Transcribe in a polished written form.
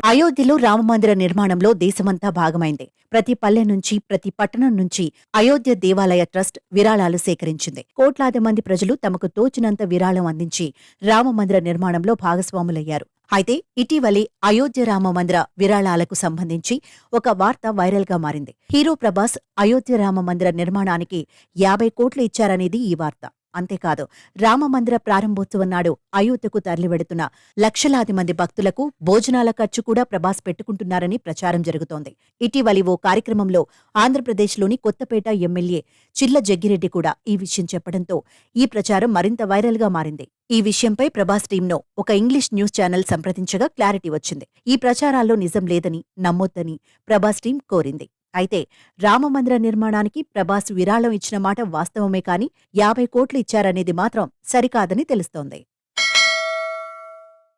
అయోధ్యలో రామమందిర నిర్మాణంలో దేశమంతా భాగమైంది. ప్రతి పల్లె నుంచి, ప్రతి పట్టణం నుంచి అయోధ్య దేవాలయ ట్రస్ట్ విరాళాలు సేకరించింది. కోట్లాది మంది ప్రజలు తమకు తోచినంత విరాళం అందించి రామమందిర నిర్మాణంలో భాగస్వాములయ్యారు. అయితే ఇటీవలే అయోధ్య రామమందిర విరాళాలకు సంబంధించి ఒక వార్త వైరల్గా మారింది. హీరో ప్రభాస్ అయోధ్య రామమందిర నిర్మాణానికి 50 కోట్లు ఇచ్చారనేది ఈ వార్త. అంతేకాదు, రామమందిర ప్రారంభోత్సవం నాడు అయోధ్యకు తరలివెడుతున్న లక్షలాది మంది భక్తులకు భోజనాల ఖర్చు కూడా ప్రభాస్ పెట్టుకుంటున్నారని ప్రచారం జరుగుతోంది. ఇటీవలి ఓ కార్యక్రమంలో ఆంధ్రప్రదేశ్లోని కొత్తపేట ఎమ్మెల్యే చిల్ల జగ్గిరెడ్డి కూడా ఈ విషయం చెప్పడంతో ఈ ప్రచారం మరింత వైరల్గా మారింది. ఈ విషయంపై ప్రభాస్ టీంను ఒక ఇంగ్లీష్ న్యూస్ ఛానల్ సంప్రదించగా క్లారిటీ వచ్చింది. ఈ ప్రచారాల్లో నిజం లేదని, నమ్మొద్దని ప్రభాస్ టీం కోరింది. అయితే రామమందిర నిర్మాణానికి ప్రభాస్ విరాళం ఇచ్చిన మాట వాస్తవమే కాని 50 కోట్లు ఇచ్చారనేది మాత్రం సరికాదని తెలుస్తోంది.